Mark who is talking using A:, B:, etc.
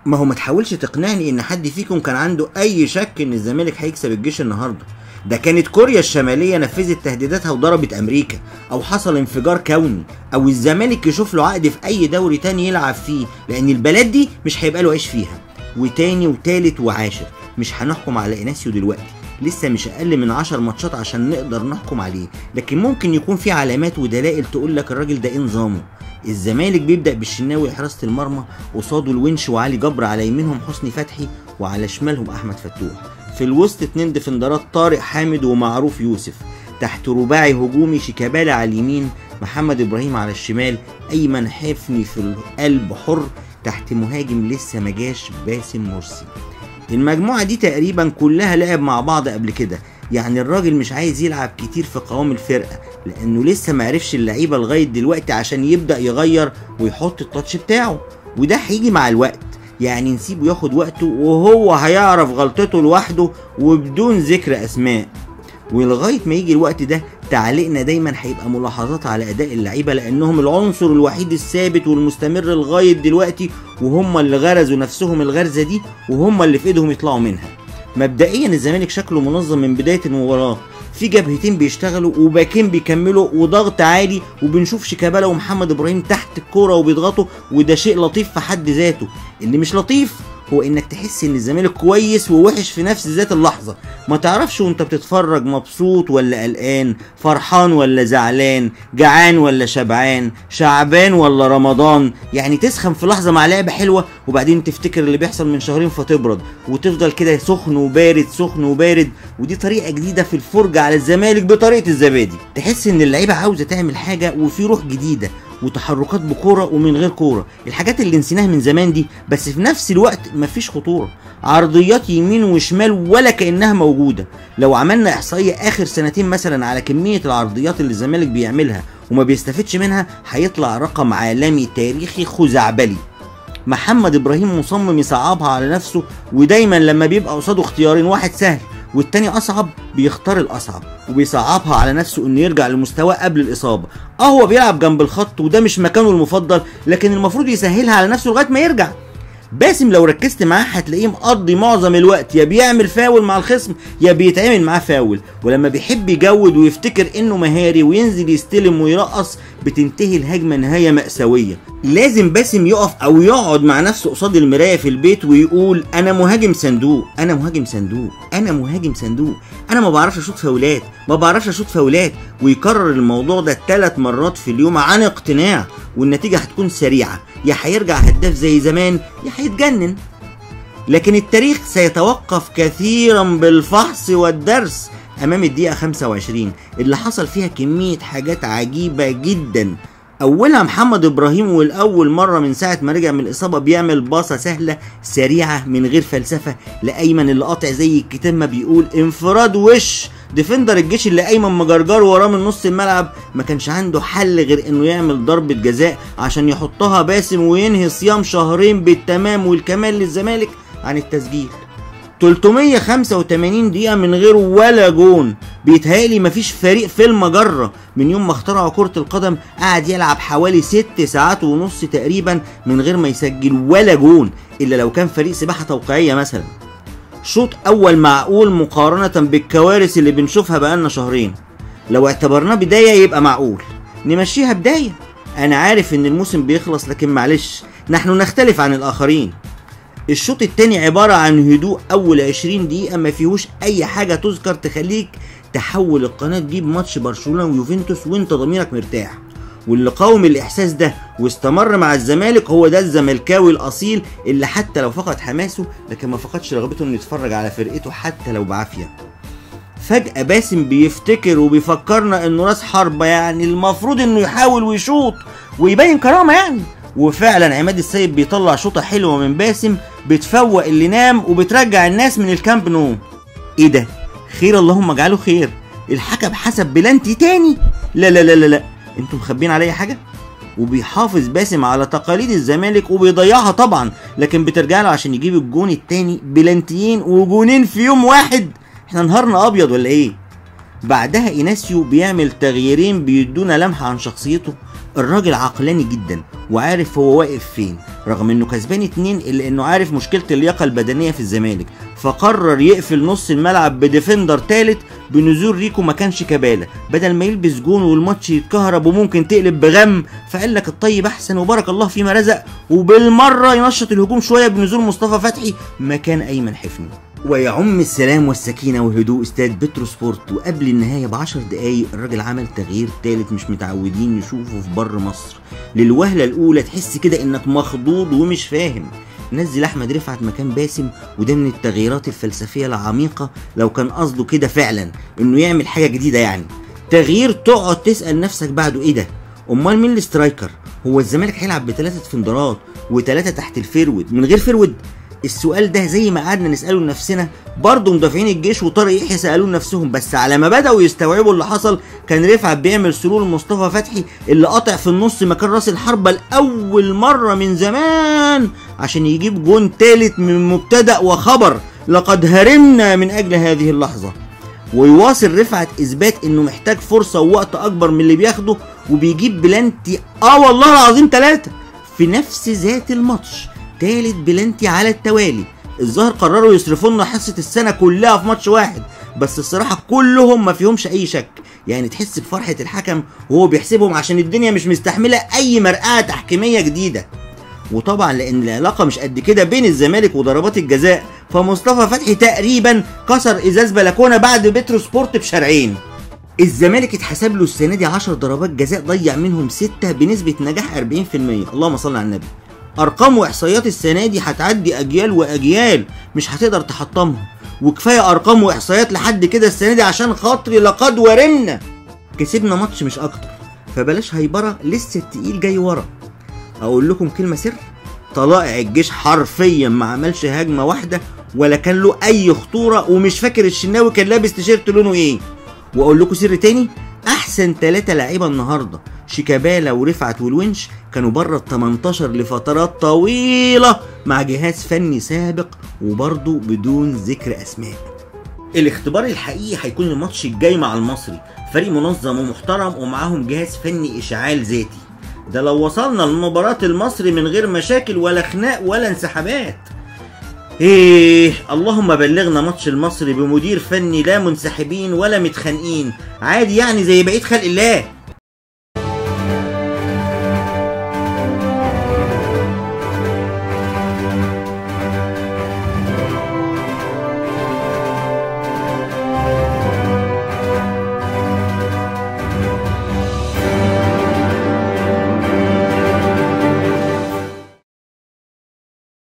A: ما هو ما تحاولش تقنعني ان حد فيكم كان عنده اي شك ان الزمالك هيكسب الجيش النهارده. ده كانت كوريا الشماليه نفذت تهديداتها وضربت امريكا، او حصل انفجار كوني، او الزمالك يشوف له عقد في اي دوري تاني يلعب فيه، لان البلد دي مش هيبقى له عيش فيها. وتاني وتالت وعاشر مش هنحكم على اناسيو دلوقتي، لسه مش اقل من 10 ماتشات عشان نقدر نحكم عليه، لكن ممكن يكون في علامات ودلائل تقول لك الراجل ده ايه نظامه. الزمالك بيبدأ بالشناوي حراسة المرمى، قصاده الونش وعلي جبر، على يمينهم حسني فتحي وعلى شمالهم احمد فتوح، في الوسط 2 ديفندرات طارق حامد ومعروف يوسف، تحت رباعي هجومي شيكابالا على اليمين، محمد ابراهيم على الشمال، ايمن حفني في القلب حر، تحت مهاجم لسه ما جاش باسم مرسي. المجموعة دي تقريبا كلها لعب مع بعض قبل كده، يعني الراجل مش عايز يلعب كتير في قوام الفرقة لانه لسه معرفش اللعيبة لغاية دلوقتي عشان يبدأ يغير ويحط التاتش بتاعه، وده هيجي مع الوقت، يعني نسيبه ياخد وقته وهو هيعرف غلطته لوحده وبدون ذكر اسماء. ولغاية ما يجي الوقت ده تعليقنا دايما هيبقى ملاحظات على اداء اللعيبة، لانهم العنصر الوحيد الثابت والمستمر لغاية دلوقتي، وهم اللي غرزوا نفسهم الغرزة دي وهم اللي في ايدهم يطلعوا منها. مبدئيا الزمالك شكله منظم من بداية المباراة، في جبهتين بيشتغلوا وباكين بيكملوا وضغط عالي، وبنشوف شيكابالا ومحمد ابراهيم تحت الكوره وبيضغطوا، وده شيء لطيف في حد ذاته. اللي مش لطيف هو انك تحس ان الزمالك كويس ووحش في نفس ذات اللحظه، ما تعرفش وانت بتتفرج مبسوط ولا قلقان، فرحان ولا زعلان، جعان ولا شبعان، شعبان ولا رمضان. يعني تسخن في لحظه مع لعبه حلوه وبعدين تفتكر اللي بيحصل من شهرين فتبرد، وتفضل كده سخن وبارد سخن وبارد. ودي طريقه جديده في الفرجه على الزمالك بطريقه الزبادي، تحس ان اللعيبه عاوزه تعمل حاجه وفي روح جديده وتحركات بكوره ومن غير كوره، الحاجات اللي نسيناها من زمان دي، بس في نفس الوقت مفيش خطوره، عرضيات يمين وشمال ولا كانها موجوده. لو عملنا احصائيه اخر سنتين مثلا على كميه العرضيات اللي الزمالك بيعملها وما بيستفدش منها، هيطلع رقم عالمي تاريخي خزعبلي. محمد ابراهيم مصمم يصعبها على نفسه، ودايما لما بيبقى قصاده اختيارين، واحد سهل والتاني اصعب، بيختار الاصعب وبيصعبها على نفسه انه يرجع لمستواه قبل الاصابه. هو بيلعب جنب الخط وده مش مكانه المفضل، لكن المفروض يسهلها على نفسه لغايه ما يرجع. باسم لو ركزت معاه هتلاقيه مقضي معظم الوقت يا بيعمل فاول مع الخصم يا بيتعمل معاه فاول، ولما بيحب يجود ويفتكر انه مهاري وينزل يستلم ويرقص بتنتهي الهجمه نهايه مأساويه. لازم باسم يقف او يقعد مع نفسه قصاد المرايه في البيت ويقول انا مهاجم صندوق، انا مهاجم صندوق، انا مهاجم صندوق، انا ما بعرفش اشوط فاولات، ما بعرفش اشوط فاولات، ويكرر الموضوع ده 3 مرات في اليوم عن اقتناع، والنتيجه هتكون سريعه، يا هيرجع هداف زي زمان يا هيتجنن. لكن التاريخ سيتوقف كثيرا بالفحص والدرس امام الدقيقه 25 اللي حصل فيها كميه حاجات عجيبه جدا. اولها محمد ابراهيم، والاول مره من ساعه ما رجع من الاصابه بيعمل باصه سهله سريعه من غير فلسفه لايمن اللي قاطع زي الكتاب ما بيقول، انفراد وش ديفندر الجيش اللي ايمن مجرجر وراه من نص الملعب، ما كانش عنده حل غير انه يعمل ضربه جزاء عشان يحطها باسم وينهي صيام شهرين بالتمام والكمال للزمالك عن التسجيل. 385 دقيقة من غير ولا جون، بيتهيألي مفيش فريق في المجرة من يوم ما اخترعوا كرة القدم قاعد يلعب حوالي 6 ساعات ونص تقريبا من غير ما يسجل ولا جون، إلا لو كان فريق سباحة توقيعية مثلا. شوط أول معقول مقارنة بالكوارث اللي بنشوفها بقالنا شهرين، لو اعتبرناه بداية يبقى معقول، نمشيها بداية. أنا عارف إن الموسم بيخلص لكن معلش نحن نختلف عن الآخرين. الشوط التاني عبارة عن هدوء أول 20 دقيقة ما فيهوش أي حاجة تذكر تخليك تحول القناة دي بماتش برشلونة ويوفنتوس وانت ضميرك مرتاح. واللي قاوم الإحساس ده واستمر مع الزمالك هو ده الزملكاوي الأصيل اللي حتى لو فقد حماسه لكن ما فقدش رغبته إنه يتفرج على فرقته حتى لو بعافية. فجأة باسم بيفتكر وبيفكرنا إنه راس حربة، يعني المفروض إنه يحاول ويشوط ويبين كرامة يعني. وفعلا عماد السيد بيطلع شوطة حلوة من باسم بتفوق اللي نام وبترجع الناس من الكامب نو. ايه ده؟ خير اللهم اجعله خير. الحكم حسب بلانتي تاني؟ لا لا لا لا لا، انتوا مخبين عليا حاجة؟ وبيحافظ باسم على تقاليد الزمالك وبيضيعها طبعا، لكن بترجع له عشان يجيب الجون التاني بلانتيين وجونين في يوم واحد. احنا نهارنا ابيض ولا ايه؟ بعدها ايناسيو بيعمل تغييرين بيدونا لمحة عن شخصيته. الراجل عقلاني جدا وعارف هو واقف فين، رغم انه كسبان 2 الا انه عارف مشكلة اللياقة البدنية في الزمالك، فقرر يقفل نص الملعب بديفندر تالت بنزول ريكو مكان شيكابالا بدل ما يلبس جون والماتش يتكهرب وممكن تقلب بغم. فقال لك الطيب احسن وبارك الله فيما رزق، وبالمرة ينشط الهجوم شوية بنزول مصطفى فتحي مكان ايمن حفني. ويعم السلام والسكينة وهدوء استاد بتروسبورت، وقبل النهاية ب10 دقايق الراجل عمل تغيير تالت مش متعودين نشوفه في بر مصر. للوهلة الأولى تحس كده إنك مخضوض ومش فاهم. نزل أحمد رفعت مكان باسم، وده من التغييرات الفلسفية العميقة لو كان قصده كده فعلا إنه يعمل حاجة جديدة يعني. تغيير تقعد تسأل نفسك بعده إيه ده؟ أمال مين السترايكر؟ هو الزمالك هيلعب ب3 ديفندرات و3 تحت الفيرود من غير فيرود؟ السؤال ده زي ما قعدنا نسأله لنفسنا برضه مدافعين الجيش وطارق يحيى سألوه لنفسهم، بس على ما بدأوا يستوعبوا اللي حصل كان رفعت بيعمل سرور مصطفى فتحي اللي قاطع في النص مكان راس الحربة لأول مرة من زمان عشان يجيب جون تالت من مبتدأ وخبر. لقد هرمنا من أجل هذه اللحظة. ويواصل رفعت إثبات إنه محتاج فرصة ووقت أكبر من اللي بياخده، وبيجيب بلانتي والله العظيم 3 في نفس ذات الماتش، تالت بلانتي على التوالي. الظاهر قرروا يصرفوا لنا حصة السنة كلها في ماتش واحد، بس الصراحة كلهم ما فيهمش أي شك، يعني تحس بفرحة الحكم وهو بيحسبهم عشان الدنيا مش مستحملة أي مرقعة تحكيمية جديدة. وطبعا لأن العلاقة مش قد كده بين الزمالك وضربات الجزاء، فمصطفى فتحي تقريبا كسر إزاز بلكونة بعد بتروسبورت بشرعين. الزمالك اتحسب له السنة دي 10 ضربات جزاء ضيع منهم 6 بنسبة نجاح 40%. اللهم صل على النبي. ارقام واحصائيات السنه دي هتعدي اجيال واجيال مش هتقدر تحطمها، وكفايه ارقام واحصائيات لحد كده السنه دي عشان خاطري لقد ورمنا. كسبنا ماتش مش اكتر، فبلاش هيبره، لسه التقيل جاي ورا. اقول لكم كلمه سر، طلائع الجيش حرفيا ما عملش هجمه واحده ولا كان له اي خطوره، ومش فاكر الشناوي كان لابس تيشيرت لونه ايه. واقول لكم سر تاني، احسن 3 لعيبه النهارده شيكابالا ورفعت والونش كانوا بره ال18 لفترات طويله مع جهاز فني سابق وبرضه بدون ذكر اسماء. الاختبار الحقيقي هيكون الماتش الجاي مع المصري، فريق منظم ومحترم ومعاهم جهاز فني اشعال ذاتي. ده لو وصلنا لمباراه المصري من غير مشاكل ولا خناق ولا انسحابات. اللهم بلغنا ماتش المصري بمدير فني لا منسحبين ولا متخانقين، عادي يعني زي بقية خلق الله.